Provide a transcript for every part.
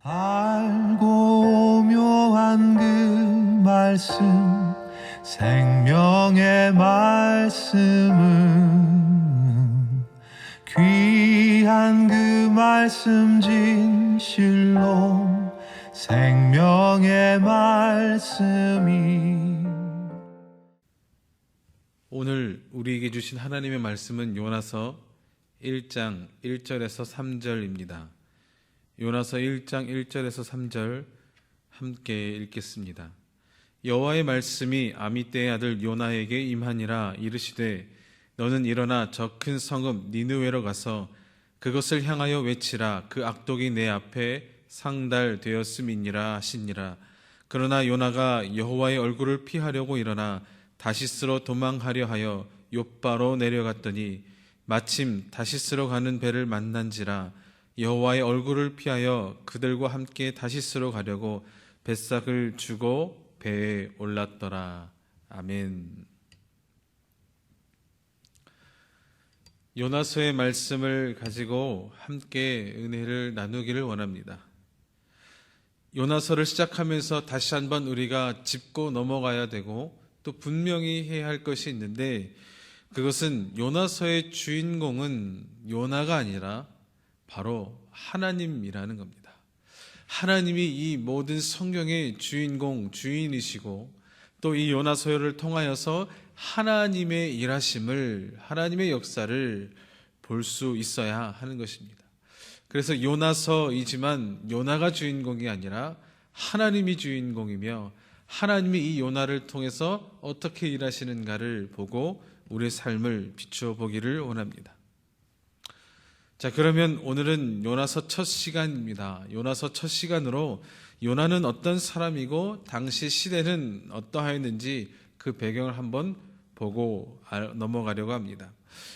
알고 묘한 그 말씀, 생명의 말씀은 귀한 그 말씀 진실로 생명의 말씀이. 오늘 우리에게 주신 하나님의 말씀은 요나서 1장 1절에서 3절입니다. 요나서 1장 1절에서 3절 함께 읽겠습니다. 여호와의 말씀이 아미떼의 아들 요나에게 임하니라. 이르시되 너는 일어나 저 큰 성읍 니느웨로 가서 그것을 향하여 외치라. 그 악독이 내 앞에 상달되었음이니라 하시니라. 그러나 요나가 여호와의 얼굴을 피하려고 일어나 다시스로 도망하려 하여 욥바로 내려갔더니 마침 다시스로 가는 배를 만난지라. 여호와의 얼굴을 피하여 그들과 함께 다시스로 가려고 뱃삭을 주고 배에 올랐더라. 아멘. 요나서의 말씀을 가지고 함께 은혜를 나누기를 원합니다. 요나서를 시작하면서 다시 한번 우리가 짚고 넘어가야 되고 또 분명히 해야 할 것이 있는데, 그것은 요나서의 주인공은 요나가 아니라 바로 하나님이라는 겁니다. 하나님이 이 모든 성경의 주인공, 주인이시고 또 이 요나서를 통하여서 하나님의 일하심을, 하나님의 역사를 볼 수 있어야 하는 것입니다. 그래서 요나서이지만 요나가 주인공이 아니라 하나님이 주인공이며, 하나님이 이 요나를 통해서 어떻게 일하시는가를 보고 우리의 삶을 비추어 보기를 원합니다. 자, 그러면 오늘은 요나서 첫 시간입니다. 요나서 첫 시간으로 요나는 어떤 사람이고 당시 시대는 어떠하였는지 그 배경을 한번 보고 넘어가려고 합니다.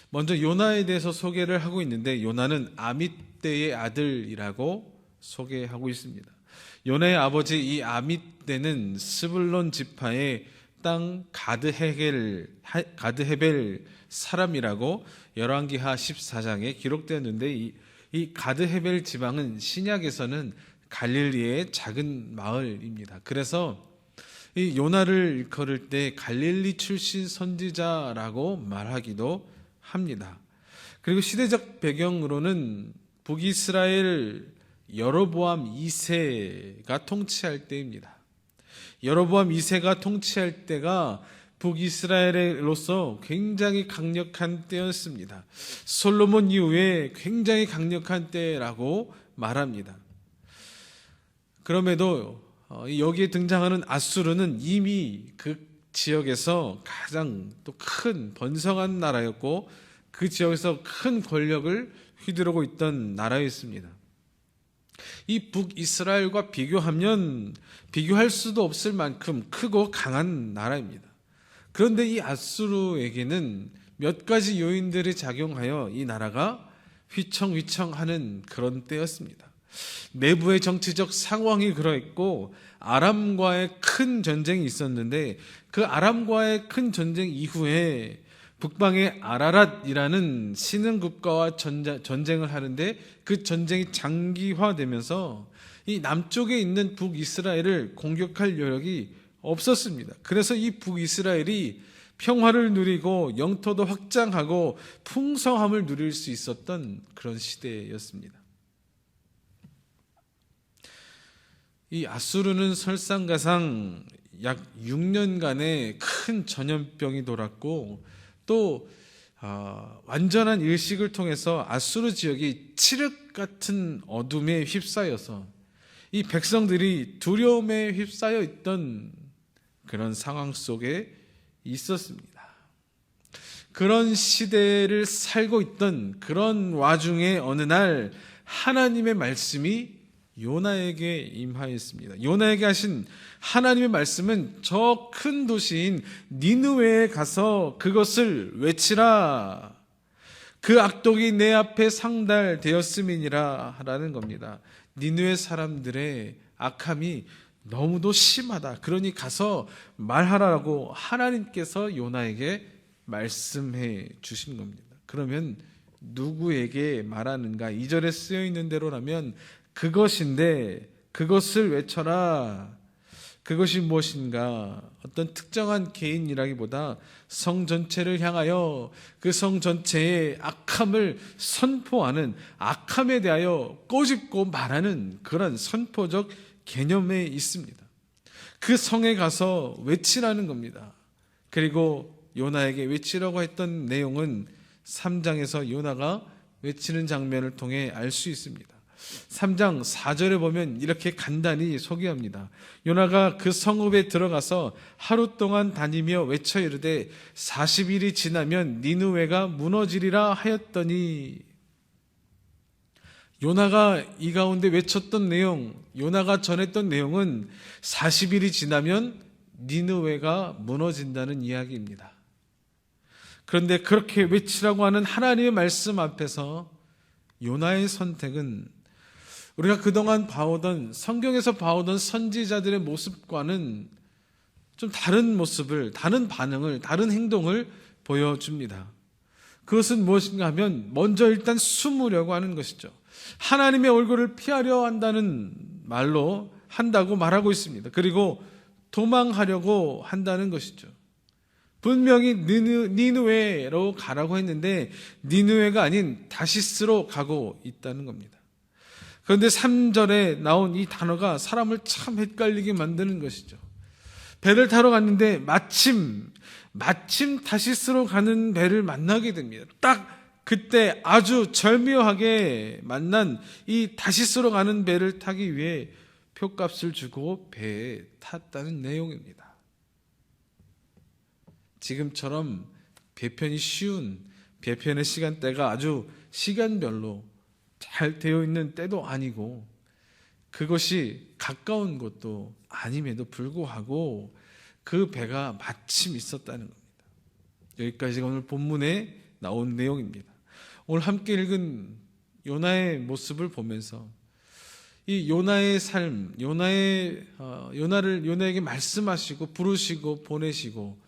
먼저 요나에 대해서 소개를 하고 있는데, 요나는 아밋떼의 아들이라고 소개하고 있습니다. 요나의 아버지 이 아밋떼는 스불론 지파의 땅 가드헤벨 사람이라고 열왕기하 14장에 기록되었는데, 이 가드헤벨 지방은 신약에서는 갈릴리의 작은 마을입니다. 그래서 이 요나를 일컬을 때 갈릴리 출신 선지자라고 말하기도 합니다. 그리고 시대적 배경으로는 북이스라엘 여로보암 2세가 통치할 때입니다. 여로보암 2세가 통치할 때가 북이스라엘로서 굉장히 강력한 때였습니다. 솔로몬 이후에 굉장히 강력한 때라고 말합니다. 그럼에도 여기에 등장하는 아수르는 이미 그 지역에서 가장 또 큰 번성한 나라였고, 그 지역에서 큰 권력을 휘두르고 있던 나라였습니다. 이 북이스라엘과 비교하면 비교할 수도 없을 만큼 크고 강한 나라입니다. 그런데 이 아수르에게는 몇 가지 요인들이 작용하여 이 나라가 휘청휘청하는 그런 때였습니다. 내부의 정치적 상황이 그러했고, 아람과의 큰 전쟁이 있었는데, 그 아람과의 큰 전쟁 이후에 북방의 아라랏이라는 신흥 국가와 전쟁을 하는데, 그 전쟁이 장기화되면서 이 남쪽에 있는 북이스라엘을 공격할 여력이 없었습니다. 그래서 이 북이스라엘이 평화를 누리고 영토도 확장하고 풍성함을 누릴 수 있었던 그런 시대였습니다. 이 아수르는 설상가상 약 6년간의 큰 전염병이 돌았고, 또 완전한 일식을 통해서 아수르 지역이 칠흑 같은 어둠에 휩싸여서 이 백성들이 두려움에 휩싸여 있던 그런 상황 속에 있었습니다. 그런 시대를 살고 있던 그런 와중에 어느 날 하나님의 말씀이 요나에게 임하였습니다. 요나에게 하신 하나님의 말씀은 저 큰 도시인 니느웨에 가서 그것을 외치라. 그 악독이 내 앞에 상달되었음이니라 라는 겁니다. 니느웨 사람들의 악함이 너무도 심하다. 그러니 가서 말하라고 하나님께서 요나에게 말씀해 주신 겁니다. 그러면 누구에게 말하는가? 2절에 쓰여 있는 대로라면 그것인데 그것을 외쳐라. 그것이 무엇인가? 어떤 특정한 개인이라기보다 성 전체를 향하여 그 성 전체의 악함을 선포하는, 악함에 대하여 꼬집고 말하는 그런 선포적 개념에 있습니다. 그 성에 가서 외치라는 겁니다. 그리고 요나에게 외치라고 했던 내용은 3장에서 요나가 외치는 장면을 통해 알 수 있습니다. 3장 4절에 보면 이렇게 간단히 소개합니다. 요나가 그 성읍에 들어가서 하루 동안 다니며 외쳐 이르되 40일이 지나면 니느웨가 무너지리라 하였더니, 요나가 이 가운데 외쳤던 내용, 요나가 전했던 내용은 40일이 지나면 니느웨가 무너진다는 이야기입니다. 그런데 그렇게 외치라고 하는 하나님의 말씀 앞에서 요나의 선택은 우리가 그동안 봐오던, 성경에서 봐오던 선지자들의 모습과는 좀 다른 모습을, 다른 반응을, 다른 행동을 보여줍니다. 그것은 무엇인가 하면 먼저 일단 숨으려고 하는 것이죠. 하나님의 얼굴을 피하려 한다는 말로 한다고 말하고 있습니다. 그리고 도망하려고 한다는 것이죠. 분명히 니느웨로 가라고 했는데 니느웨가 아닌 다시스로 가고 있다는 겁니다. 그런데 3절에 나온 이 단어가 사람을 참 헷갈리게 만드는 것이죠. 배를 타러 갔는데 마침 다시스로 가는 배를 만나게 됩니다. 딱 그때 아주 절묘하게 만난 이 다시스로 가는 배를 타기 위해 표값을 주고 배에 탔다는 내용입니다. 지금처럼 배편이 쉬운, 배편의 시간대가 아주 시간별로 잘 되어 있는 때도 아니고 그것이 가까운 곳도 아님에도 불구하고 그 배가 마침 있었다는 겁니다. 여기까지가 오늘 본문에 나온 내용입니다. 오늘 함께 읽은 요나의 모습을 보면서 이 요나의 삶, 요나에게 말씀하시고 부르시고 보내시고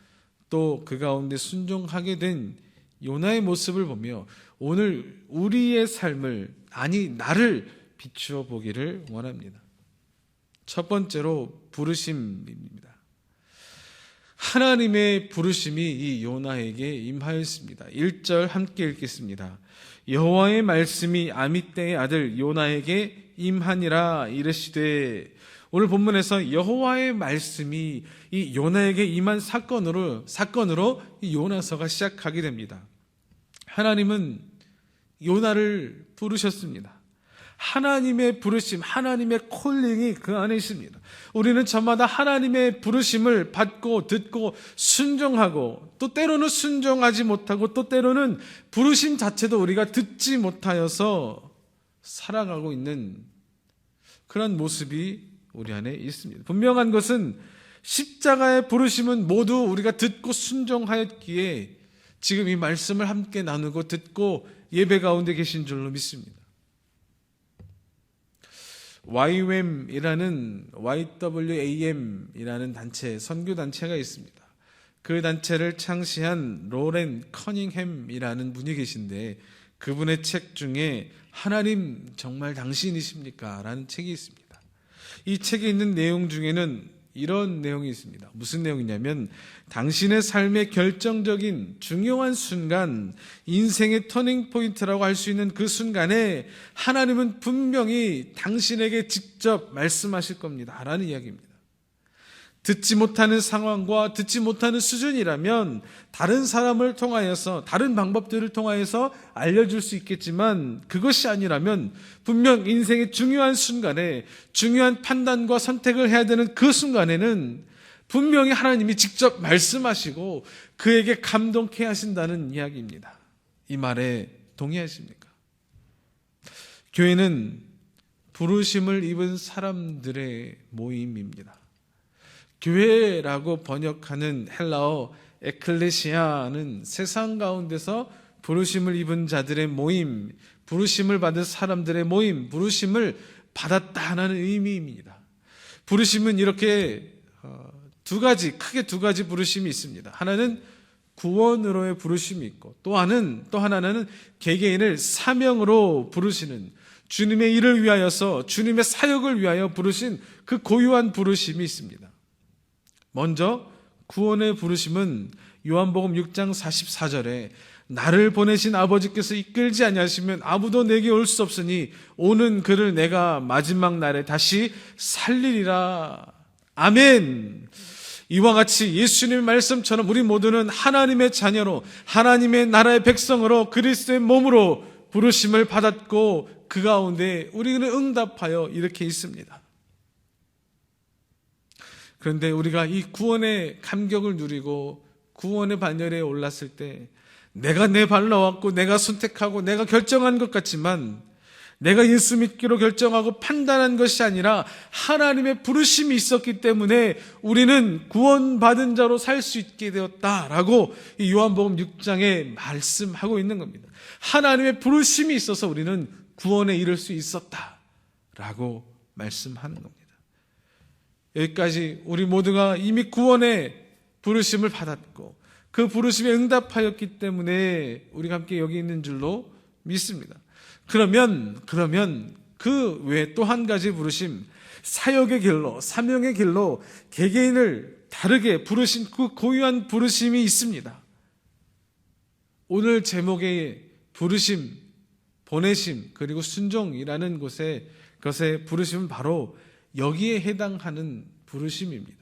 또 그 가운데 순종하게 된 요나의 모습을 보며 오늘 우리의 삶을, 아니 나를 비추어 보기를 원합니다. 첫 번째로 부르심입니다. 하나님의 부르심이 이 요나에게 임하였습니다. 1절 함께 읽겠습니다. 여호와의 말씀이 아미떼의 아들 요나에게 임하니라 이르시되, 오늘 본문에서 여호와의 말씀이 이 요나에게 임한 사건으로 이 요나서가 시작하게 됩니다. 하나님은 요나를 부르셨습니다. 하나님의 부르심, 하나님의 콜링이 그 안에 있습니다. 우리는 저마다 하나님의 부르심을 받고 듣고 순종하고, 또 때로는 순종하지 못하고, 또 때로는 부르심 자체도 우리가 듣지 못하여서 살아가고 있는 그런 모습이 우리 안에 있습니다. 분명한 것은 십자가의 부르심은 모두 우리가 듣고 순종하였기에 지금 이 말씀을 함께 나누고 듣고 예배 가운데 계신 줄로 믿습니다. YWAM이라는 단체, 선교 단체가 있습니다. 그 단체를 창시한 로렌 커닝햄이라는 분이 계신데 그분의 책 중에 하나님 정말 당신이십니까? 라는 책이 있습니다. 이 책에 있는 내용 중에는 이런 내용이 있습니다. 무슨 내용이냐면 당신의 삶의 결정적인 중요한 순간, 인생의 터닝 포인트라고 할 수 있는 그 순간에 하나님은 분명히 당신에게 직접 말씀하실 겁니다 라는 이야기입니다. 듣지 못하는 상황과 듣지 못하는 수준이라면 다른 사람을 통하여서, 다른 방법들을 통하여서 알려줄 수 있겠지만 그것이 아니라면 분명 인생의 중요한 순간에 중요한 판단과 선택을 해야 되는 그 순간에는 분명히 하나님이 직접 말씀하시고 그에게 감동케 하신다는 이야기입니다. 이 말에 동의하십니까? 교회는 부르심을 입은 사람들의 모임입니다. 교회라고 번역하는 헬라어 에클레시아는 세상 가운데서 부르심을 입은 자들의 모임, 부르심을 받은 사람들의 모임, 부르심을 받았다는 의미입니다. 부르심은 이렇게 크게 두 가지 부르심이 있습니다. 하나는 구원으로의 부르심이 있고 또 하나는 개개인을 사명으로 부르시는, 주님의 일을 위하여서 주님의 사역을 위하여 부르신 그 고유한 부르심이 있습니다. 먼저 구원의 부르심은 요한복음 6장 44절에 나를 보내신 아버지께서 이끌지 아니하시면 아무도 내게 올 수 없으니 오는 그를 내가 마지막 날에 다시 살리리라. 아멘. 이와 같이 예수님의 말씀처럼 우리 모두는 하나님의 자녀로 하나님의 나라의 백성으로 그리스도의 몸으로 부르심을 받았고 그 가운데 우리는 응답하여 이렇게 있습니다. 그런데 우리가 이 구원의 감격을 누리고 구원의 반열에 올랐을 때 내가 내 발로 나왔고 내가 선택하고 내가 결정한 것 같지만 내가 예수 믿기로 결정하고 판단한 것이 아니라 하나님의 부르심이 있었기 때문에 우리는 구원받은 자로 살 수 있게 되었다라고 이 요한복음 6장에 말씀하고 있는 겁니다. 하나님의 부르심이 있어서 우리는 구원에 이를 수 있었다라고 말씀하는 겁니다. 여기까지 우리 모두가 이미 구원의 부르심을 받았고 그 부르심에 응답하였기 때문에 우리가 함께 여기 있는 줄로 믿습니다. 그러면 그 외에 또 한 가지 부르심, 사역의 길로, 사명의 길로 개개인을 다르게 부르신 그 고유한 부르심이 있습니다. 오늘 제목의 부르심, 보내심, 그리고 순종이라는 것의 부르심은 바로 여기에 해당하는 부르심입니다.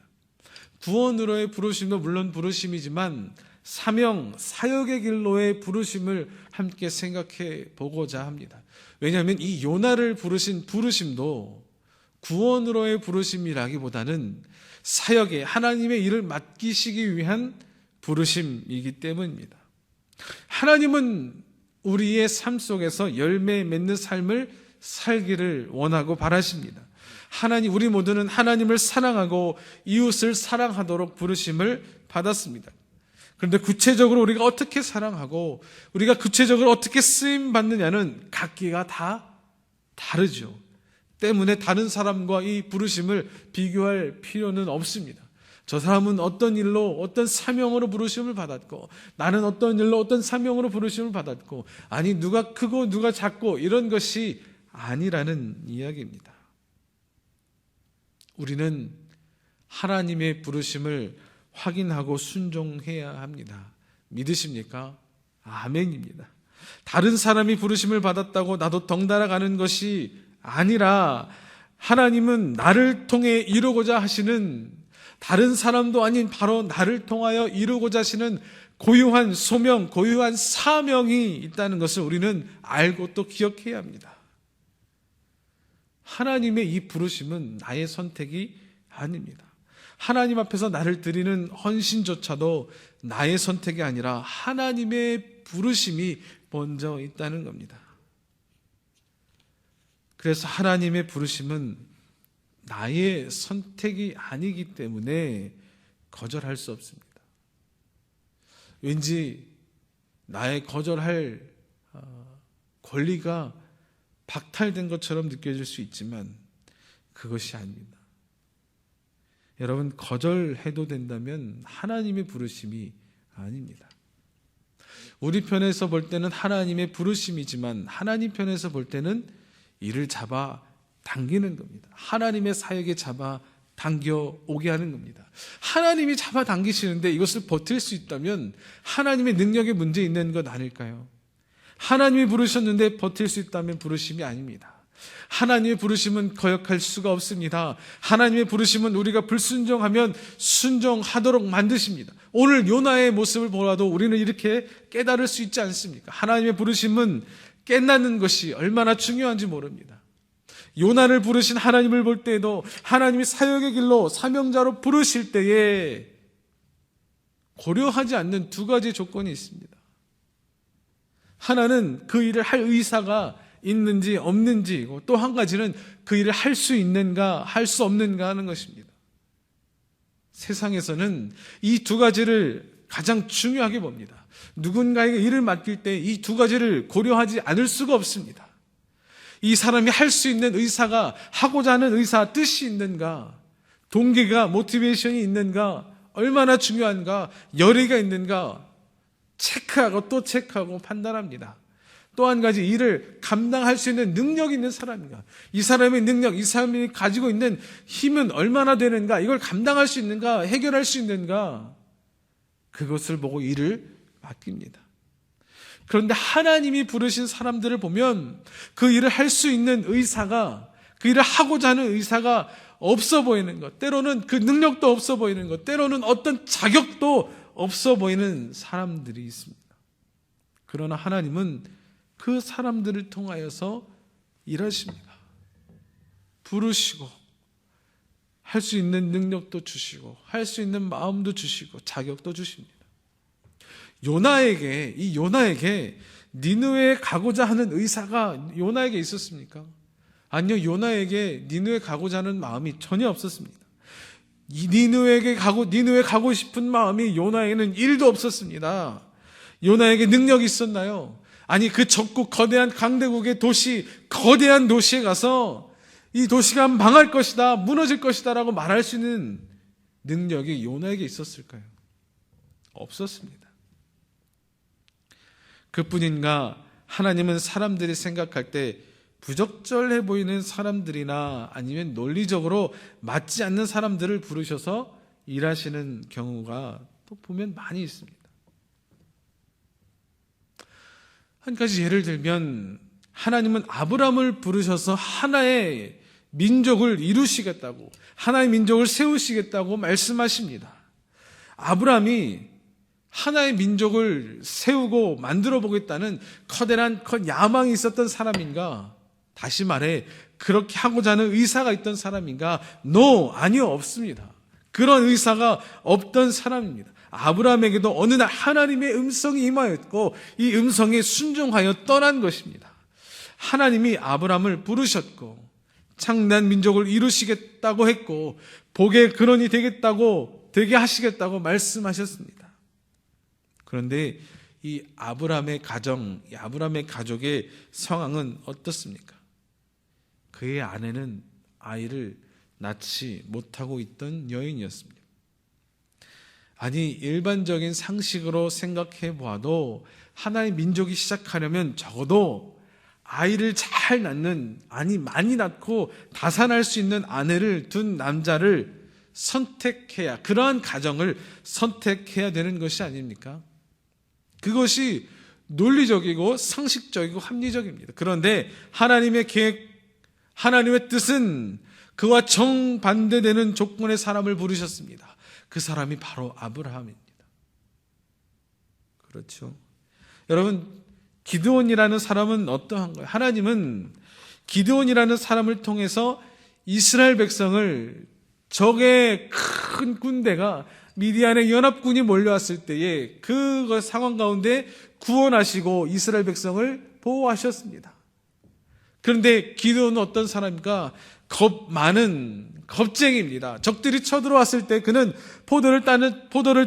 구원으로의 부르심도 물론 부르심이지만 사명, 사역의 길로의 부르심을 함께 생각해 보고자 합니다. 왜냐하면 이 요나를 부르신 부르심도 구원으로의 부르심이라기보다는 사역에 하나님의 일을 맡기시기 위한 부르심이기 때문입니다. 하나님은 우리의 삶 속에서 열매 맺는 삶을 살기를 원하고 바라십니다. 우리 모두는 하나님을 사랑하고 이웃을 사랑하도록 부르심을 받았습니다. 그런데 구체적으로 우리가 어떻게 사랑하고 우리가 구체적으로 어떻게 쓰임 받느냐는 각기가 다 다르죠. 때문에 다른 사람과 이 부르심을 비교할 필요는 없습니다. 저 사람은 어떤 일로 어떤 사명으로 부르심을 받았고 나는 어떤 일로 어떤 사명으로 부르심을 받았고 아니 누가 크고 누가 작고 이런 것이 아니라는 이야기입니다. 우리는 하나님의 부르심을 확인하고 순종해야 합니다. 믿으십니까? 아멘입니다. 다른 사람이 부르심을 받았다고 나도 덩달아 가는 것이 아니라 하나님은 나를 통해 이루고자 하시는 다른 사람도 아닌 바로 나를 통하여 이루고자 하시는 고유한 소명, 고유한 사명이 있다는 것을 우리는 알고 또 기억해야 합니다. 하나님의 이 부르심은 나의 선택이 아닙니다. 하나님 앞에서 나를 드리는 헌신조차도 나의 선택이 아니라 하나님의 부르심이 먼저 있다는 겁니다. 그래서 하나님의 부르심은 나의 선택이 아니기 때문에 거절할 수 없습니다. 왠지 나의 거절할 권리가 박탈된 것처럼 느껴질 수 있지만 그것이 아닙니다. 여러분, 거절해도 된다면 하나님의 부르심이 아닙니다. 우리 편에서 볼 때는 하나님의 부르심이지만 하나님 편에서 볼 때는 이를 잡아 당기는 겁니다. 하나님의 사역에 잡아 당겨 오게 하는 겁니다. 하나님이 잡아 당기시는데 이것을 버틸 수 있다면 하나님의 능력에 문제 있는 것 아닐까요? 하나님이 부르셨는데 버틸 수 있다면 부르심이 아닙니다. 하나님의 부르심은 거역할 수가 없습니다. 하나님의 부르심은 우리가 불순종하면 순종하도록 만드십니다. 오늘 요나의 모습을 보아도 우리는 이렇게 깨달을 수 있지 않습니까? 하나님의 부르심은 깨닫는 것이 얼마나 중요한지 모릅니다. 요나를 부르신 하나님을 볼 때에도 하나님이 사역의 길로 사명자로 부르실 때에 고려하지 않는 두 가지 조건이 있습니다. 하나는 그 일을 할 의사가 있는지 없는지이고 또 한 가지는 그 일을 할 수 있는가 할 수 없는가 하는 것입니다. 세상에서는 이 두 가지를 가장 중요하게 봅니다. 누군가에게 일을 맡길 때 이 두 가지를 고려하지 않을 수가 없습니다. 이 사람이 할 수 있는 의사가 하고자 하는 의사 뜻이 있는가, 동기가 모티베이션이 있는가, 얼마나 중요한가, 열의가 있는가 체크하고 또 체크하고 판단합니다. 또 한 가지 일을 감당할 수 있는 능력이 있는 사람인가? 이 사람의 능력, 이 사람이 가지고 있는 힘은 얼마나 되는가? 이걸 감당할 수 있는가? 해결할 수 있는가? 그것을 보고 일을 맡깁니다. 그런데 하나님이 부르신 사람들을 보면 그 일을 할 수 있는 의사가, 그 일을 하고자 하는 의사가 없어 보이는 것, 때로는 그 능력도 없어 보이는 것, 때로는 어떤 자격도 없어 보이는 사람들이 있습니다. 그러나 하나님은 그 사람들을 통하여서 일하십니다. 부르시고 할 수 있는 능력도 주시고 할 수 있는 마음도 주시고 자격도 주십니다. 요나에게 니느웨에 가고자 하는 의사가 요나에게 있었습니까? 아니요, 요나에게 니느웨에 가고자 하는 마음이 전혀 없었습니다. 니느웨 가고 싶은 마음이 요나에게는 1도 없었습니다. 요나에게 능력이 있었나요? 아니, 그 적국 거대한 강대국의 도시, 거대한 도시에 가서 이 도시가 망할 것이다, 무너질 것이다 라고 말할 수 있는 능력이 요나에게 있었을까요? 없었습니다. 그뿐인가 하나님은 사람들이 생각할 때 부적절해 보이는 사람들이나 아니면 논리적으로 맞지 않는 사람들을 부르셔서 일하시는 경우가 또 보면 많이 있습니다. 한 가지 예를 들면 하나님은 아브라함을 부르셔서 하나의 민족을 이루시겠다고, 하나의 민족을 세우시겠다고 말씀하십니다. 아브라함이 하나의 민족을 세우고 만들어 보겠다는 커다란 야망이 있었던 사람인가? 다시 말해 그렇게 하고자 하는 의사가 있던 사람인가? 아니요, 없습니다. 그런 의사가 없던 사람입니다. 아브라함에게도 어느 날 하나님의 음성이 임하였고 이 음성에 순종하여 떠난 것입니다. 하나님이 아브라함을 부르셨고 창대한 민족을 이루시겠다고 했고 복의 근원이 되게 하시겠다고 말씀하셨습니다. 그런데 이 아브라함의 가정, 이 아브라함의 가족의 상황은 어떻습니까? 그의 아내는 아이를 낳지 못하고 있던 여인이었습니다. 아니, 일반적인 상식으로 생각해 보아도 하나의 민족이 시작하려면 적어도 아이를 잘 낳는, 아니 많이 낳고 다산할 수 있는 아내를 둔 남자를 선택해야, 그러한 가정을 선택해야 되는 것이 아닙니까? 그것이 논리적이고 상식적이고 합리적입니다. 그런데 하나님의 계획, 하나님의 뜻은 그와 정반대되는 조건의 사람을 부르셨습니다. 그 사람이 바로 아브라함입니다. 그렇죠. 여러분, 기드온이라는 사람은 어떠한가요? 하나님은 기드온이라는 사람을 통해서 이스라엘 백성을 적의 큰 군대가 미디안의 연합군이 몰려왔을 때에 그 상황 가운데 구원하시고 이스라엘 백성을 보호하셨습니다. 그런데 기드온은 어떤 사람입니까? 겁 많은 겁쟁이입니다. 적들이 쳐들어왔을 때 그는 포도를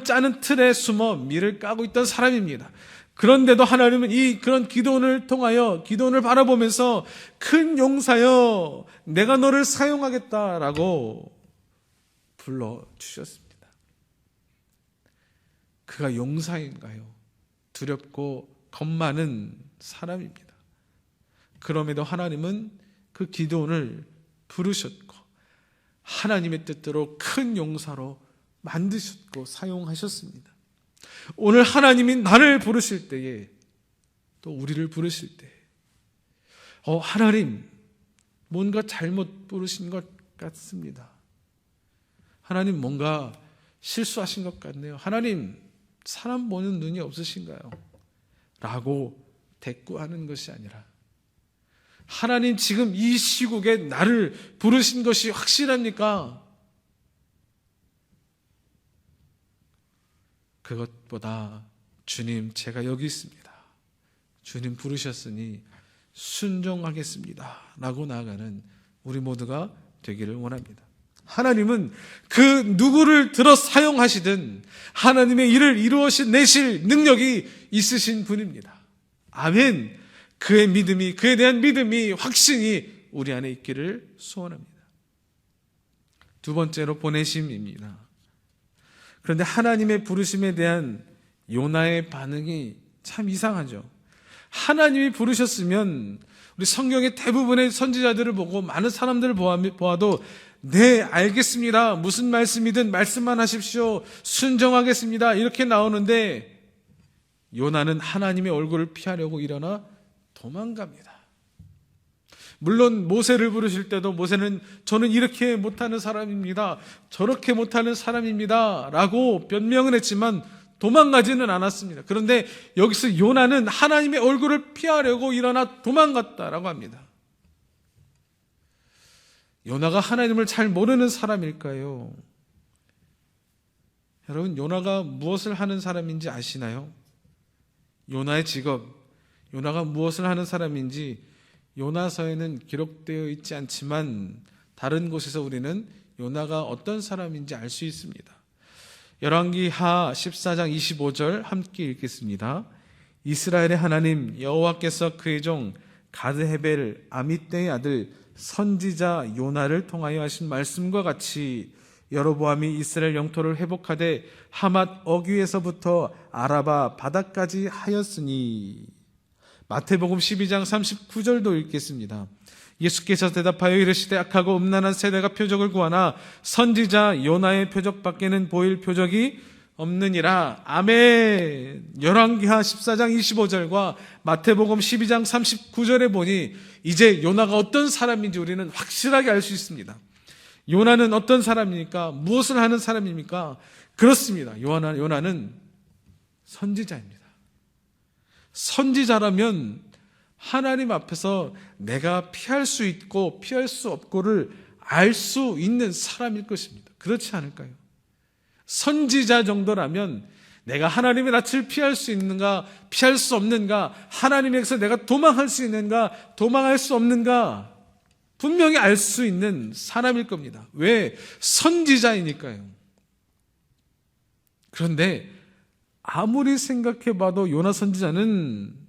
짜는 틀에 숨어 밀을 까고 있던 사람입니다. 그런데도 하나님은 그런 기도원을 통하여, 기도원을 바라보면서 큰 용사여, 내가 너를 사용하겠다라고 불러주셨습니다. 그가 용사인가요? 두렵고 겁 많은 사람입니다. 그럼에도 하나님은 그 기도원을 부르셨고 하나님의 뜻대로 큰 용사로 만드셨고 사용하셨습니다. 오늘 하나님이 나를 부르실 때에, 또 우리를 부르실 때, 하나님 뭔가 잘못 부르신 것 같습니다. 하나님 뭔가 실수하신 것 같네요. 하나님 사람 보는 눈이 없으신가요? 라고 대꾸하는 것이 아니라, 하나님 지금 이 시국에 나를 부르신 것이 확실합니까? 그것보다 주님, 제가 여기 있습니다. 주님 부르셨으니 순종하겠습니다. 라고 나아가는 우리 모두가 되기를 원합니다. 하나님은 그 누구를 들어 사용하시든 하나님의 일을 이루어내실 능력이 있으신 분입니다. 아멘. 그의 믿음이, 그에 대한 믿음이, 확신이 우리 안에 있기를 소원합니다. 두 번째로 보내심입니다. 그런데 하나님의 부르심에 대한 요나의 반응이 참 이상하죠. 하나님이 부르셨으면 우리 성경의 대부분의 선지자들을 보고 많은 사람들을 보아도 네, 알겠습니다. 무슨 말씀이든 말씀만 하십시오. 순종하겠습니다. 이렇게 나오는데 요나는 하나님의 얼굴을 피하려고 일어나 도망갑니다. 물론 모세를 부르실 때도 모세는 저는 이렇게 못하는 사람입니다. 저렇게 못하는 사람입니다. 라고 변명을 했지만 도망가지는 않았습니다. 그런데 여기서 요나는 하나님의 얼굴을 피하려고 일어나 도망갔다라고 합니다. 요나가 하나님을 잘 모르는 사람일까요? 여러분, 요나가 무엇을 하는 사람인지 아시나요? 요나의 직업, 요나가 무엇을 하는 사람인지 요나서에는 기록되어 있지 않지만 다른 곳에서 우리는 요나가 어떤 사람인지 알 수 있습니다. 열왕기하 14장 25절 함께 읽겠습니다. 이스라엘의 하나님 여호와께서 그의 종 가드헤벨 아미떼의 아들 선지자 요나를 통하여 하신 말씀과 같이 여로보암이 이스라엘 영토를 회복하되 하맛 어귀에서부터 아라바 바다까지 하였으니. 마태복음 12장 39절도 읽겠습니다. 예수께서 대답하여 이르시되 악하고 음란한 세대가 표적을 구하나 선지자 요나의 표적밖에는 보일 표적이 없느니라. 아멘. 열왕기하 14장 25절과 마태복음 12장 39절에 보니 이제 요나가 어떤 사람인지 우리는 확실하게 알 수 있습니다. 요나는 어떤 사람입니까? 무엇을 하는 사람입니까? 그렇습니다. 요나는 선지자입니다. 선지자라면 하나님 앞에서 내가 피할 수 있고 피할 수 없고를 알 수 있는 사람일 것입니다. 그렇지 않을까요? 선지자 정도라면 내가 하나님의 낯을 피할 수 있는가, 피할 수 없는가, 하나님에게서 내가 도망할 수 있는가, 도망할 수 없는가 분명히 알 수 있는 사람일 겁니다. 왜? 선지자이니까요. 그런데 아무리 생각해봐도 요나 선지자는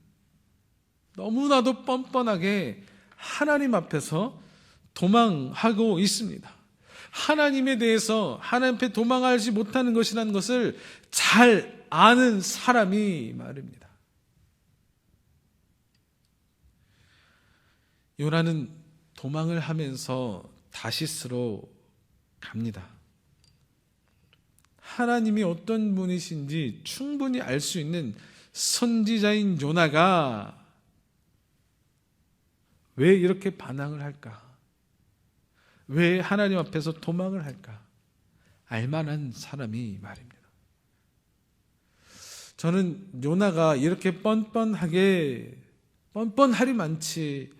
너무나도 뻔뻔하게 하나님 앞에서 도망하고 있습니다. 하나님에 대해서 하나님 앞에 도망하지 못하는 것이라는 것을 잘 아는 사람이 말입니다. 요나는 도망을 하면서 다시스로 갑니다. 하나님이 어떤 분이신지 충분히 알 수 있는 선지자인 요나가 왜 이렇게 반항을 할까? 왜 하나님 앞에서 도망을 할까? 알만한 사람이 말입니다. 저는 요나가 이렇게 뻔뻔하리만치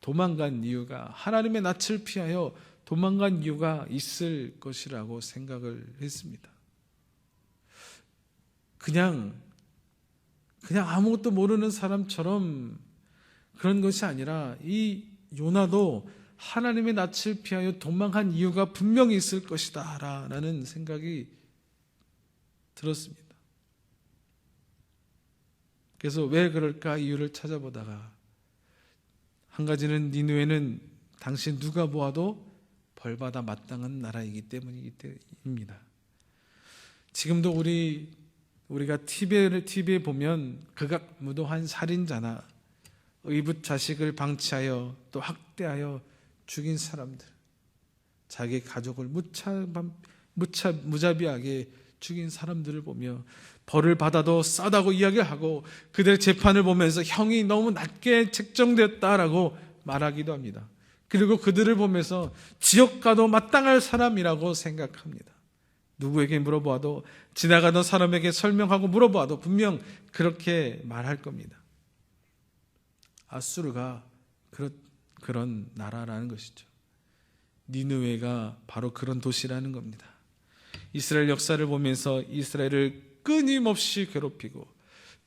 도망간 이유가, 하나님의 낯을 피하여 도망간 이유가 있을 것이라고 생각을 했습니다. 그냥 아무것도 모르는 사람처럼 그런 것이 아니라 이 요나도 하나님의 낯을 피하여 도망한 이유가 분명히 있을 것이다 라는 생각이 들었습니다. 그래서 왜 그럴까 이유를 찾아보다가 한 가지는 니느웨는 당시 누가 보아도 벌받아 마땅한 나라이기 때문입니다. 지금도 우리가 TV에 보면 극악무도한 살인자나 의붓 자식을 방치하여 또 학대하여 죽인 사람들, 자기 가족을 무자비하게 죽인 사람들을 보며 벌을 받아도 싸다고 이야기하고 그들의 재판을 보면서 형이 너무 낮게 책정되었다라고 말하기도 합니다. 그리고 그들을 보면서 지옥 가도 마땅할 사람이라고 생각합니다. 누구에게 물어보아도, 지나가던 사람에게 설명하고 물어보아도 분명 그렇게 말할 겁니다. 아수르가 그런 나라라는 것이죠. 니느웨가 바로 그런 도시라는 겁니다. 이스라엘 역사를 보면서 이스라엘을 끊임없이 괴롭히고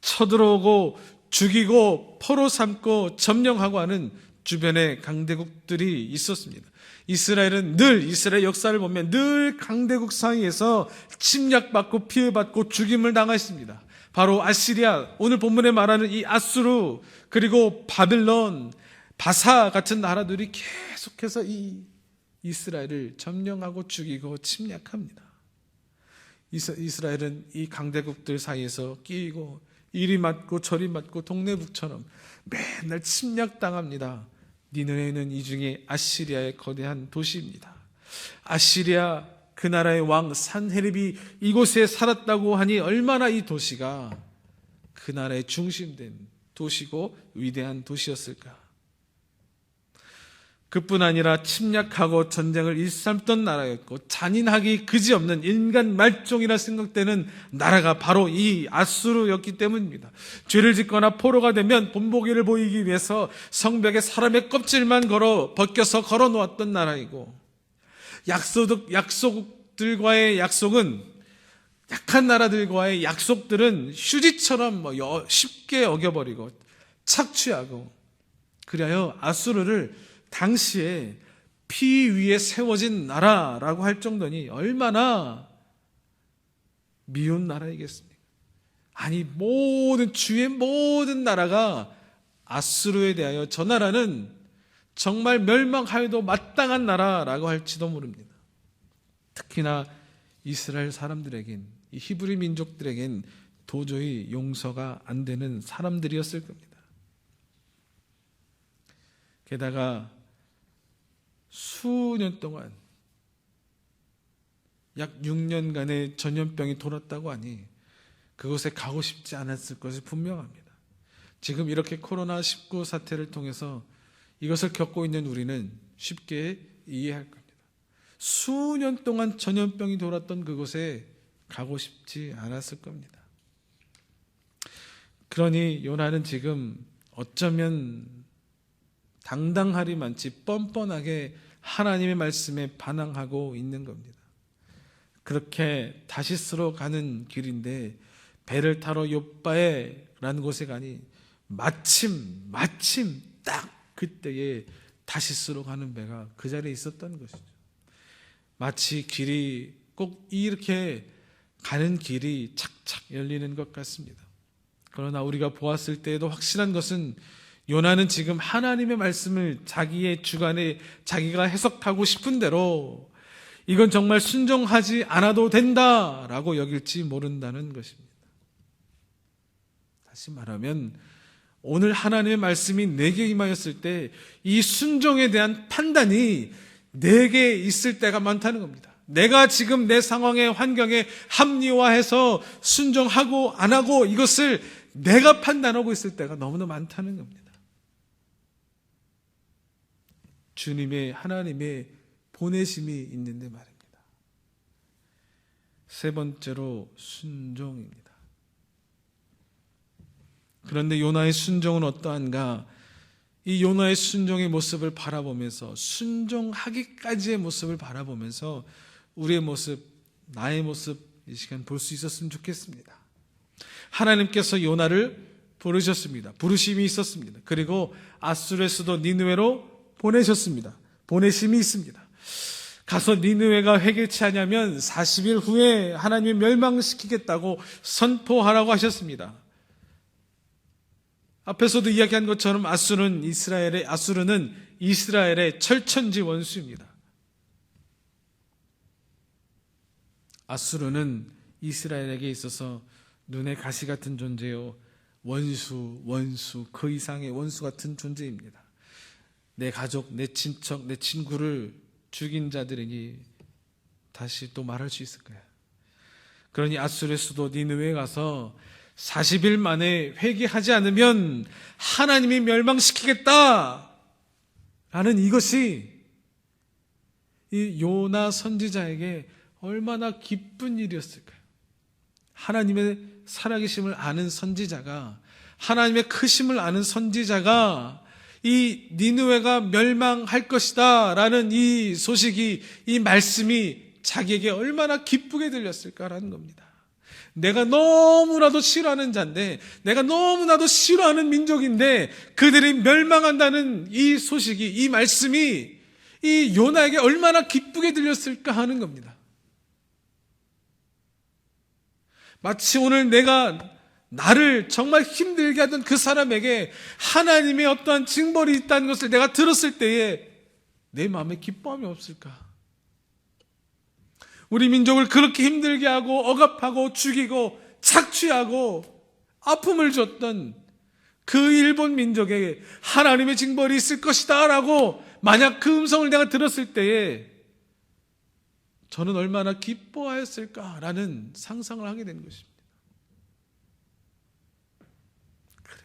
쳐들어오고 죽이고 포로 삼고 점령하고 하는 주변에 강대국들이 있었습니다. 이스라엘 역사를 보면 늘 강대국 사이에서 침략받고 피해받고 죽임을 당했습니다. 바로 아시리아, 오늘 본문에 말하는 이 아수르, 그리고 바빌론, 바사 같은 나라들이 계속해서 이 이스라엘을 점령하고 죽이고 침략합니다. 이스라엘은 이 강대국들 사이에서 끼이고 이리 맞고 저리 맞고 동네북처럼 맨날 침략당합니다. 니느웨는 이 중에 아시리아의 거대한 도시입니다. 아시리아 그 나라의 왕 산헤립이 이곳에 살았다고 하니 얼마나 이 도시가 그 나라의 중심된 도시고 위대한 도시였을까. 그뿐 아니라 침략하고 전쟁을 일삼던 나라였고 잔인하기 그지없는 인간 말종이라 생각되는 나라가 바로 이 아수르였기 때문입니다. 죄를 짓거나 포로가 되면 본보기를 보이기 위해서 성벽에 사람의 껍질만 벗겨서 걸어 놓았던 나라이고, 약속들과의 약속은, 약한 나라들과의 약속들은 휴지처럼 쉽게 어겨버리고 착취하고, 그리하여 아수르를 당시에 피 위에 세워진 나라라고 할 정도니 얼마나 미운 나라이겠습니까? 아니, 주의 모든 나라가 아수르에 대하여 저 나라는 정말 멸망하여도 마땅한 나라라고 할지도 모릅니다. 특히나 이스라엘 사람들에겐, 이 히브리 민족들에겐 도저히 용서가 안 되는 사람들이었을 겁니다. 게다가 수년 동안 약 6년간의 전염병이 돌았다고 하니 그곳에 가고 싶지 않았을 것이 분명합니다. 지금 이렇게 코로나19 사태를 통해서 이것을 겪고 있는 우리는 쉽게 이해할 겁니다. 수년 동안 전염병이 돌았던 그곳에 가고 싶지 않았을 겁니다. 그러니 요나는 지금 어쩌면 당당하리만치 뻔뻔하게 하나님의 말씀에 반항하고 있는 겁니다. 그렇게 다시스로 가는 길인데 배를 타러 욥바에라는 곳에 가니 마침 딱 그때에 다시스로 가는 배가 그 자리에 있었던 것이죠. 마치 길이 꼭 이렇게 가는 길이 착착 열리는 것 같습니다. 그러나 우리가 보았을 때에도 확실한 것은 요나는 지금 하나님의 말씀을 자기의 주관에 자기가 해석하고 싶은 대로 이건 정말 순종하지 않아도 된다라고 여길지 모른다는 것입니다. 다시 말하면 오늘 하나님의 말씀이 내게 임하였을 때 이 순종에 대한 판단이 내게 있을 때가 많다는 겁니다. 내가 지금 내 상황의 환경에 합리화해서 순종하고 안 하고 이것을 내가 판단하고 있을 때가 너무나 많다는 겁니다. 주님의 하나님의 보내심이 있는데 말입니다. 세 번째로 순종입니다. 그런데 요나의 순종은 어떠한가? 이 요나의 순종의 모습을 바라보면서, 순종하기까지의 모습을 바라보면서 우리의 모습, 나의 모습 이 시간 볼 수 있었으면 좋겠습니다. 하나님께서 요나를 부르셨습니다. 부르심이 있었습니다. 그리고 아수르의 수도 니느웨로 보내셨습니다. 보내심이 있습니다. 가서 니느웨가 회개치 않으면 40일 후에 하나님이 멸망시키겠다고 선포하라고 하셨습니다. 앞에서도 이야기한 것처럼 아수르는 이스라엘의 철천지 원수입니다. 아수르는 이스라엘에게 있어서 눈에 가시 같은 존재요, 원수, 그 이상의 원수 같은 존재입니다. 내 가족, 내 친척, 내 친구를 죽인 자들이니 다시 또 말할 수 있을 거야. 그러니 아수르의 수도 니느웨에 가서 40일 만에 회개하지 않으면 하나님이 멸망시키겠다 라는 이것이 이 요나 선지자에게 얼마나 기쁜 일이었을까요? 하나님의 살아계심을 아는 선지자가, 하나님의 크심을 아는 선지자가 이 니느웨가 멸망할 것이다 라는 이 소식이, 이 말씀이 자기에게 얼마나 기쁘게 들렸을까라는 겁니다. 내가 너무나도 싫어하는 자인데, 내가 너무나도 싫어하는 민족인데 그들이 멸망한다는 이 소식이, 이 말씀이 이 요나에게 얼마나 기쁘게 들렸을까 하는 겁니다. 마치 오늘 내가 나를 정말 힘들게 하던 그 사람에게 하나님의 어떠한 징벌이 있다는 것을 내가 들었을 때에 내 마음에 기뻐함이 없을까? 우리 민족을 그렇게 힘들게 하고 억압하고 죽이고 착취하고 아픔을 줬던 그 일본 민족에게 하나님의 징벌이 있을 것이다 라고 만약 그 음성을 내가 들었을 때에 저는 얼마나 기뻐하였을까라는 상상을 하게 된 것입니다. 그래,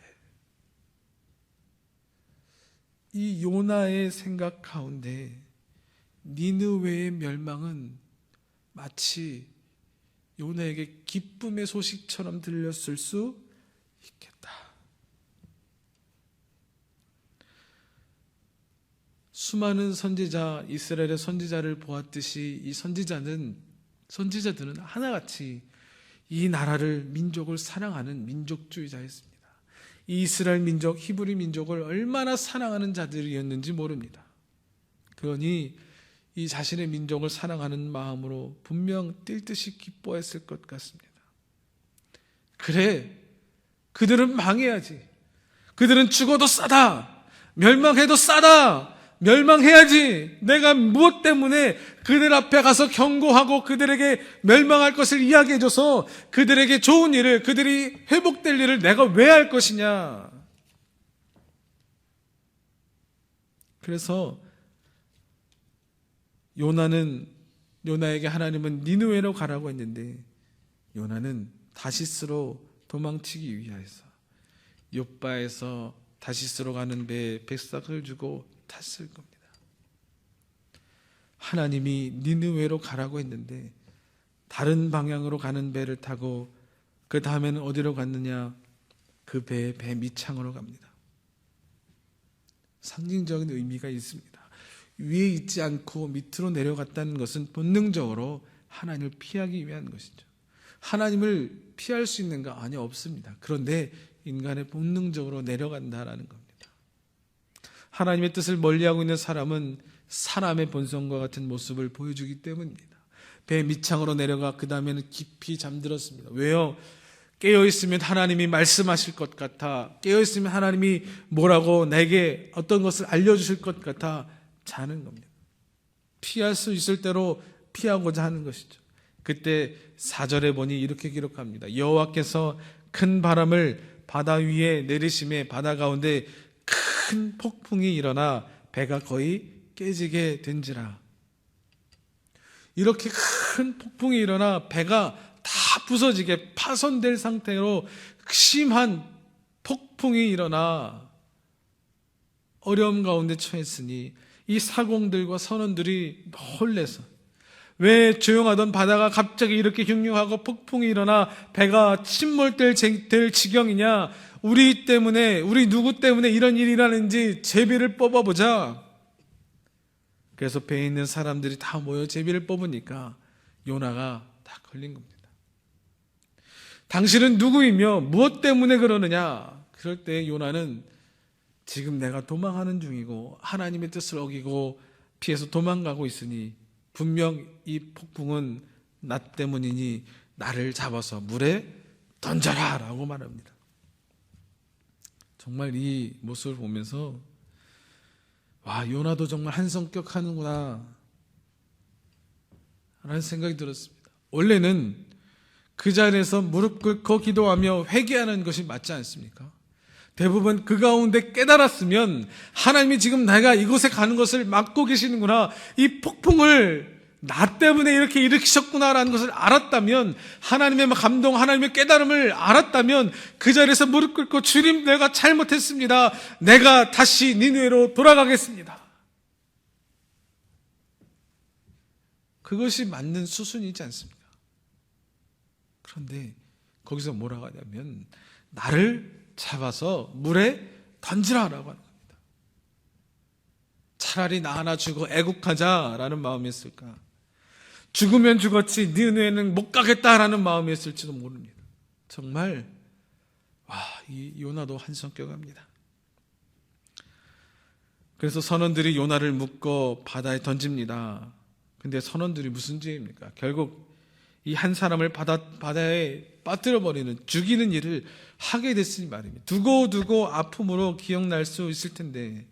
이 요나의 생각 가운데 니느웨의 멸망은 마치 요나에게 기쁨의 소식처럼 들렸을 수 있겠다. 수많은 선지자, 이스라엘의 선지자를 보았듯이 이 선지자들은 하나같이 이 나라를, 민족을 사랑하는 민족주의자였습니다. 이 이스라엘 민족, 히브리 민족을 얼마나 사랑하는 자들이었는지 모릅니다. 그러니 이 자신의 민족을 사랑하는 마음으로 분명 뛸 듯이 기뻐했을 것 같습니다. 그래, 그들은 망해야지. 그들은 죽어도 싸다. 멸망해도 싸다. 멸망해야지. 내가 무엇 때문에 그들 앞에 가서 경고하고 그들에게 멸망할 것을 이야기해줘서 그들에게 좋은 일을, 그들이 회복될 일을 내가 왜 할 것이냐. 그래서 요나에게 하나님은 니느웨로 가라고 했는데 요나는 다시스로 도망치기 위하여서 욥바에서 다시스로 가는 배에 백삭을 주고 탔을 겁니다. 하나님이 니느웨로 가라고 했는데 다른 방향으로 가는 배를 타고 그 다음에는 어디로 갔느냐? 그 배의 배 밑창으로 갑니다. 상징적인 의미가 있습니다. 위에 있지 않고 밑으로 내려갔다는 것은 본능적으로 하나님을 피하기 위한 것이죠. 하나님을 피할 수 있는가? 아니, 없습니다. 그런데 인간의 본능적으로 내려간다라는 겁니다. 하나님의 뜻을 멀리하고 있는 사람은 사람의 본성과 같은 모습을 보여주기 때문입니다. 배 밑창으로 내려가 그 다음에는 깊이 잠들었습니다. 왜요? 깨어있으면 하나님이 말씀하실 것 같아, 깨어있으면 하나님이 뭐라고 내게 어떤 것을 알려주실 것 같아 자는 겁니다. 피할 수 있을 대로 피하고자 하는 것이죠. 그때 4절에 보니 이렇게 기록합니다. 여호와께서 큰 바람을 바다 위에 내리심에 바다 가운데 큰 폭풍이 일어나 배가 거의 깨지게 된지라. 이렇게 큰 폭풍이 일어나 배가 다 부서지게 파손될 상태로 심한 폭풍이 일어나 어려움 가운데 처했으니 이 사공들과 선원들이 놀래서, 왜 조용하던 바다가 갑자기 이렇게 흉흉하고 폭풍이 일어나 배가 침몰될 지경이냐? 우리 때문에, 우리 누구 때문에 이런 일이 일어나는지 제비를 뽑아보자. 그래서 배에 있는 사람들이 다 모여 제비를 뽑으니까 요나가 다 걸린 겁니다. 당신은 누구이며 무엇 때문에 그러느냐? 그럴 때 요나는 지금 내가 도망하는 중이고 하나님의 뜻을 어기고 피해서 도망가고 있으니 분명 이 폭풍은 나 때문이니 나를 잡아서 물에 던져라 라고 말합니다. 정말 이 모습을 보면서 와, 요나도 정말 한 성격 하는구나 라는 생각이 들었습니다. 원래는 그 자리에서 무릎 꿇고 기도하며 회개하는 것이 맞지 않습니까? 대부분 그 가운데 깨달았으면 하나님이 지금 내가 이곳에 가는 것을 막고 계시는구나, 이 폭풍을 나 때문에 이렇게 일으키셨구나라는 것을 알았다면, 하나님의 감동, 하나님의 깨달음을 알았다면 그 자리에서 무릎 꿇고 주님, 내가 잘못했습니다. 내가 다시 니느웨로 돌아가겠습니다. 그것이 맞는 수순이지 않습니까? 그런데 거기서 뭐라고 하냐면 나를 잡아서 물에 던지라라고 하는 겁니다. 차라리 나 하나 죽어 애국하자라는 마음이었을까? 죽으면 죽었지 니느웨는 못 가겠다라는 마음이었을지도 모릅니다. 정말 이 요나도 한 성격합니다. 그래서 선원들이 요나를 묶어 바다에 던집니다. 근데 선원들이 무슨 죄입니까? 결국 이 한 사람을 바다에 빠뜨려버리는, 죽이는 일을 하게 됐으니 말입니다. 두고 아픔으로 기억날 수 있을 텐데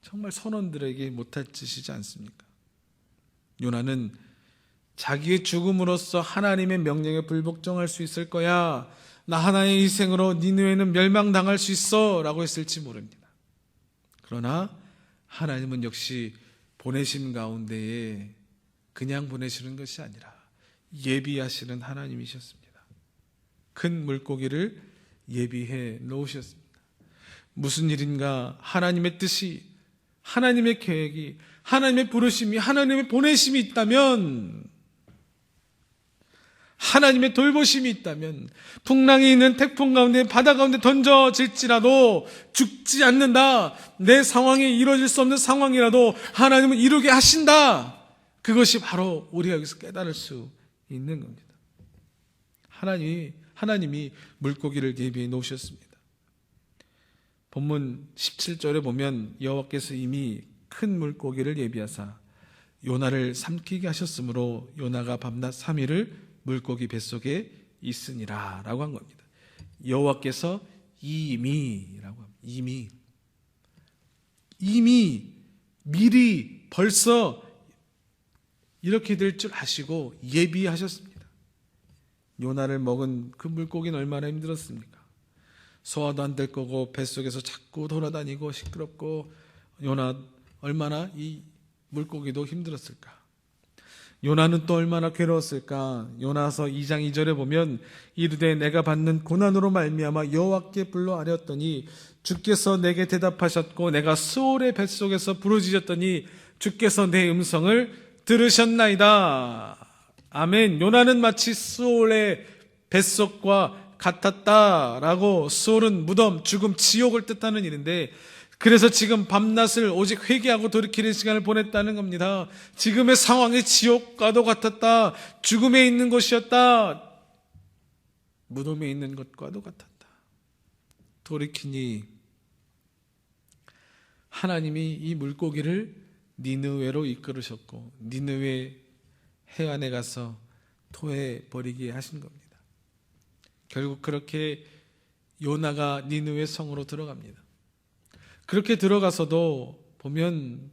정말 선원들에게 못할 짓이지 않습니까? 요나는 자기의 죽음으로써 하나님의 명령에 불복종할 수 있을 거야, 나 하나의 희생으로 니느웨는 멸망당할 수 있어 라고 했을지 모릅니다. 그러나 하나님은 역시 보내신 가운데에 그냥 보내시는 것이 아니라 예비하시는 하나님이셨습니다. 큰 물고기를 예비해 놓으셨습니다. 무슨 일인가? 하나님의 뜻이, 하나님의 계획이, 하나님의 부르심이, 하나님의 보내심이 있다면, 하나님의 돌보심이 있다면, 풍랑이 있는 태풍 가운데, 바다 가운데 던져질지라도 죽지 않는다. 내 상황이 이루어질 수 없는 상황이라도 하나님은 이루게 하신다. 그것이 바로 우리가 여기서 깨달을 수 있는 겁니다. 하나님이 물고기를 예비해 놓으셨습니다. 본문 17절에 보면 여호와께서 이미 큰 물고기를 예비하사 요나를 삼키게 하셨으므로 요나가 밤낮 3일을 물고기 뱃속에 있으니라 라고 한 겁니다. 여호와께서 이미라고 합니다. 이미 미리 벌써 이렇게 될 줄 아시고 예비하셨습니다. 요나를 먹은 그 물고기는 얼마나 힘들었습니까? 소화도 안 될 거고 뱃속에서 자꾸 돌아다니고 시끄럽고 요나 얼마나 이 물고기도 힘들었을까? 요나는 또 얼마나 괴로웠을까? 요나서 2장 2절에 보면 이르되 내가 받는 고난으로 말미암아 여호와께 불러 아뢰었더니 주께서 내게 대답하셨고 내가 수올의 뱃속에서 부르짖었더니 주께서 내 음성을 들으셨나이다. 아멘. 요나는 마치 수올의 뱃속과 같았다라고. 수올은 무덤, 죽음, 지옥을 뜻하는 일인데 그래서 지금 밤낮을 오직 회개하고 돌이키는 시간을 보냈다는 겁니다. 지금의 상황이 지옥과도 같았다. 죽음에 있는 곳이었다. 무덤에 있는 것과도 같았다. 돌이키니 하나님이 이 물고기를 니느웨로 이끌으셨고 니느웨 해안에 가서 토해 버리게 하신 겁니다. 결국 그렇게 요나가 니느웨 성으로 들어갑니다. 그렇게 들어가서도 보면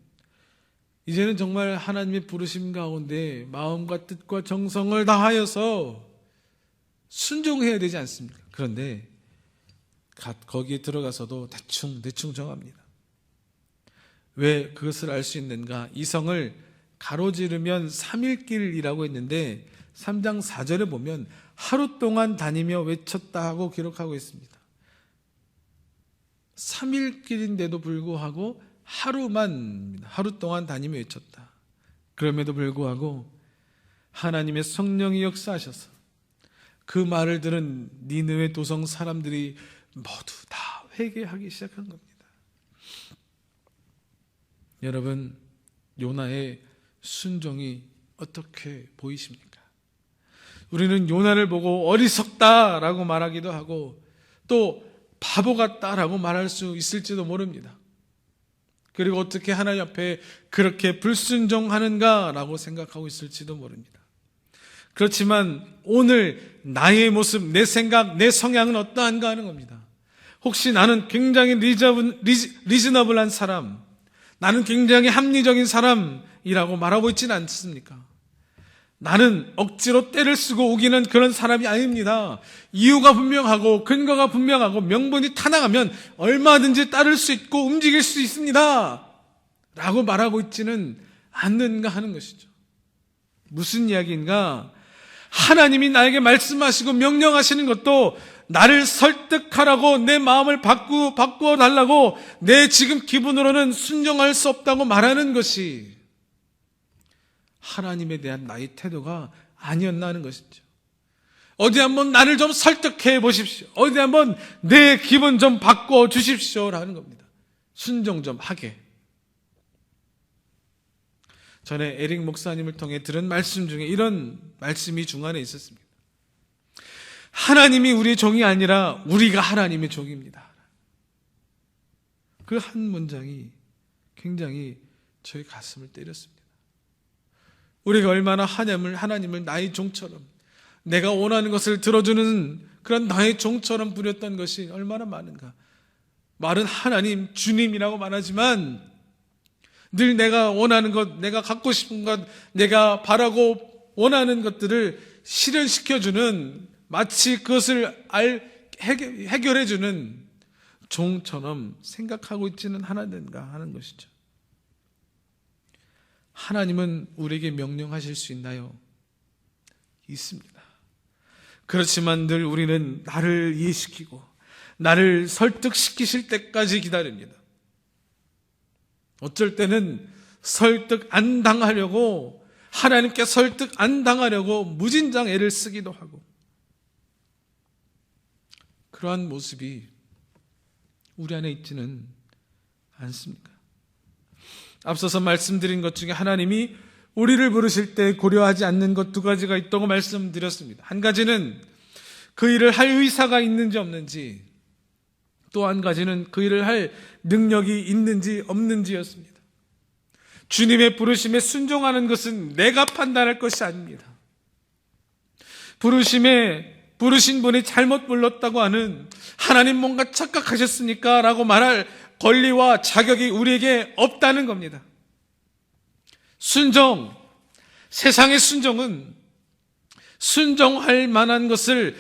이제는 정말 하나님의 부르심 가운데 마음과 뜻과 정성을 다하여서 순종해야 되지 않습니까? 그런데 거기에 들어가서도 대충 정합니다. 왜 그것을 알 수 있는가? 이 성을 가로지르면 3일길이라고 했는데 3장 4절에 보면 하루 동안 다니며 외쳤다 하고 기록하고 있습니다. 3일길인데도 불구하고 하루 동안 다니며 외쳤다. 그럼에도 불구하고 하나님의 성령이 역사하셔서 그 말을 들은 니느웨 도성 사람들이 모두 다 회개하기 시작한 겁니다. 여러분, 요나의 순종이 어떻게 보이십니까? 우리는 요나를 보고 어리석다라고 말하기도 하고 또 바보 같다라고 말할 수 있을지도 모릅니다. 그리고 어떻게 하나님 앞에 그렇게 불순종하는가라고 생각하고 있을지도 모릅니다. 그렇지만 오늘 나의 모습, 내 생각, 내 성향은 어떠한가 하는 겁니다. 혹시 나는 굉장히 리즈너블한 사람, 나는 굉장히 합리적인 사람이라고 말하고 있지는 않습니까? 나는 억지로 때를 쓰고 우기는 그런 사람이 아닙니다. 이유가 분명하고 근거가 분명하고 명분이 타당하면 얼마든지 따를 수 있고 움직일 수 있습니다 라고 말하고 있지는 않는가 하는 것이죠. 무슨 이야기인가? 하나님이 나에게 말씀하시고 명령하시는 것도 나를 설득하라고, 내 마음을 바꾸어 달라고, 내 지금 기분으로는 순종할 수 없다고 말하는 것이 하나님에 대한 나의 태도가 아니었나 하는 것이죠. 어디 한번 나를 좀 설득해 보십시오. 어디 한번 내 기분 좀 바꿔 주십시오라는 겁니다. 순종 좀 하게. 전에 에릭 목사님을 통해 들은 말씀 중에 이런 말씀이 중간에 있었습니다. 하나님이 우리의 종이 아니라 우리가 하나님의 종입니다. 그 한 문장이 굉장히 저의 가슴을 때렸습니다. 우리가 얼마나 하나님을 나의 종처럼, 내가 원하는 것을 들어주는 그런 나의 종처럼 부렸던 것이 얼마나 많은가. 말은 하나님, 주님이라고 말하지만 늘 내가 원하는 것, 내가 갖고 싶은 것, 내가 바라고 원하는 것들을 실현시켜주는 마치 그것을 해결해주는 종처럼 생각하고 있지는 않았는가 하는 것이죠. 하나님은 우리에게 명령하실 수 있나요? 있습니다. 그렇지만 늘 우리는 나를 이해시키고 나를 설득시키실 때까지 기다립니다. 어쩔 때는 설득 안 당하려고, 하나님께 설득 안 당하려고 무진장 애를 쓰기도 하고, 그러한 모습이 우리 안에 있지는 않습니까? 앞서서 말씀드린 것 중에 하나님이 우리를 부르실 때 고려하지 않는 것 두 가지가 있다고 말씀드렸습니다. 한 가지는 그 일을 할 의사가 있는지 없는지, 또 한 가지는 그 일을 할 능력이 있는지 없는지였습니다. 주님의 부르심에 순종하는 것은 내가 판단할 것이 아닙니다. 부르신 분이 잘못 불렀다고 하는, 하나님 뭔가 착각하셨습니까? 라고 말할 권리와 자격이 우리에게 없다는 겁니다. 세상의 순종은 순종할 만한 것을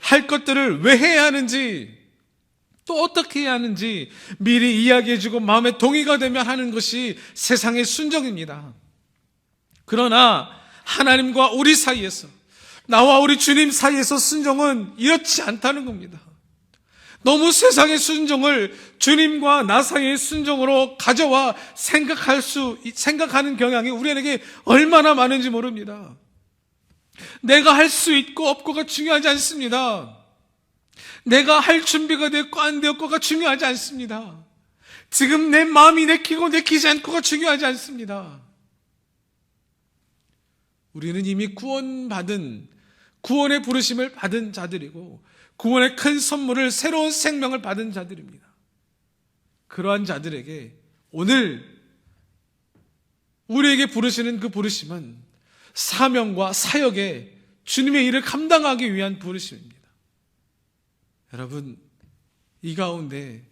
할 것들을 왜 해야 하는지, 또 어떻게 해야 하는지 미리 이야기해주고 마음에 동의가 되면 하는 것이 세상의 순종입니다. 그러나 하나님과 우리 사이에서, 나와 우리 주님 사이에서 순종은 이렇지 않다는 겁니다. 너무 세상의 순종을 주님과 나 사이의 순종으로 가져와 생각하는 경향이 우리에게 얼마나 많은지 모릅니다. 내가 할 수 있고 없고가 중요하지 않습니다. 내가 할 준비가 됐고 안 되었고가 중요하지 않습니다. 지금 내 마음이 내키고 내키지 않고가 중요하지 않습니다. 우리는 이미 구원의 부르심을 받은 자들이고, 구원의 큰 선물을, 새로운 생명을 받은 자들입니다. 그러한 자들에게 오늘 우리에게 부르시는 그 부르심은 사명과 사역에 주님의 일을 감당하기 위한 부르심입니다. 여러분, 이 가운데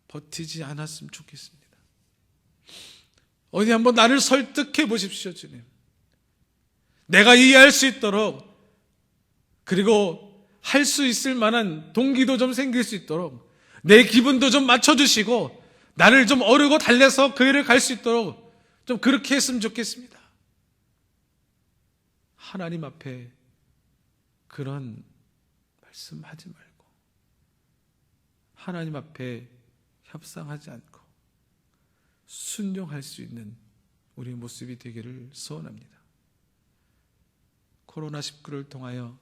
버티지 않았으면 좋겠습니다. 어디 한번 나를 설득해 보십시오, 주님. 내가 이해할 수 있도록, 그리고 할 수 있을 만한 동기도 좀 생길 수 있도록, 내 기분도 좀 맞춰주시고 나를 좀 어르고 달래서 그 일을 갈 수 있도록 좀 그렇게 했으면 좋겠습니다. 하나님 앞에 그런 말씀하지 말고, 하나님 앞에 협상하지 않고 순종할 수 있는 우리의 모습이 되기를 소원합니다. 코로나19를 통하여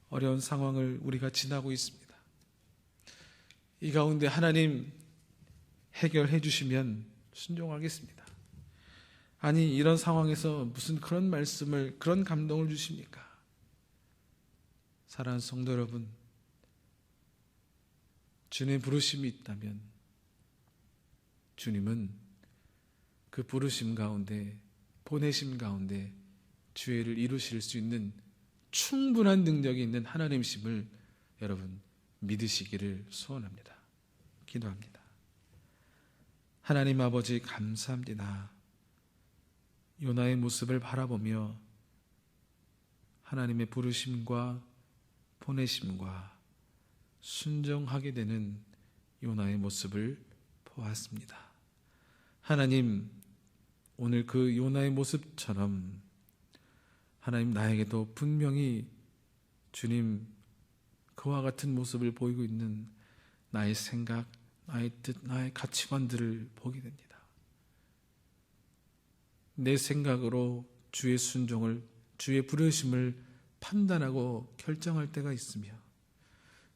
어려운 상황을 우리가 지나고 있습니다. 이 가운데 하나님 해결해 주시면 순종하겠습니다. 아니, 이런 상황에서 무슨 그런 말씀을, 그런 감동을 주십니까? 사랑하는 성도 여러분, 주님의 부르심이 있다면 주님은 그 부르심 가운데, 보내심 가운데 주의 일을 이루실 수 있는 충분한 능력이 있는 하나님이심을 여러분 믿으시기를 소원합니다. 기도합니다. 하나님 아버지, 감사합니다. 요나의 모습을 바라보며 하나님의 부르심과 보내심과 순종하게 되는 요나의 모습을 보았습니다. 하나님, 오늘 그 요나의 모습처럼 하나님, 나에게도 분명히 주님 그와 같은 모습을 보이고 있는 나의 생각, 나의 뜻, 나의 가치관들을 보게 됩니다. 내 생각으로 주의 순종을, 주의 부르심을 판단하고 결정할 때가 있으며,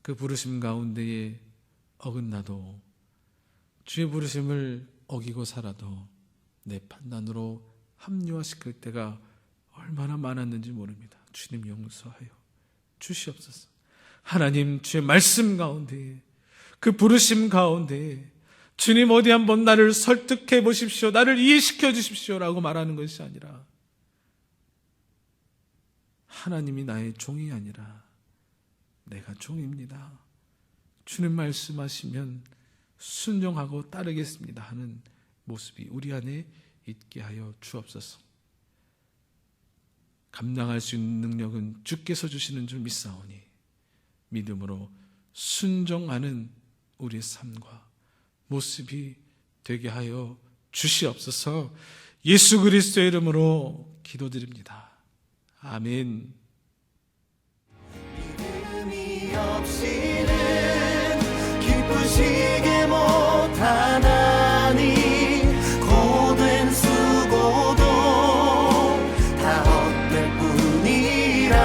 그 부르심 가운데에 어긋나도, 주의 부르심을 어기고 살아도 내 판단으로 합리화시킬 때가 얼마나 많았는지 모릅니다. 주님 용서하여 주시옵소서. 하나님, 주의 말씀 가운데, 그 부르심 가운데 주님 어디 한번 나를 설득해 보십시오, 나를 이해시켜 주십시오 라고 말하는 것이 아니라, 하나님이 나의 종이 아니라 내가 종입니다. 주님 말씀하시면 순종하고 따르겠습니다 하는 모습이 우리 안에 있게 하여 주옵소서. 감당할 수 있는 능력은 주께서 주시는 줄 믿사오니 믿음으로 순종하는 우리의 삶과 모습이 되게 하여 주시옵소서. 예수 그리스도의 이름으로 기도드립니다. 아멘. 믿음이 없이는 기쁘시게 못하나니 고된 수고도 다 헛될 뿐이라.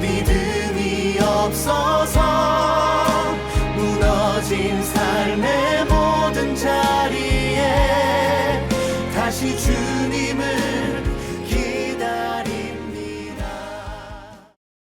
믿음이 없어서 무너진 삶의 모든 자리에 다시 주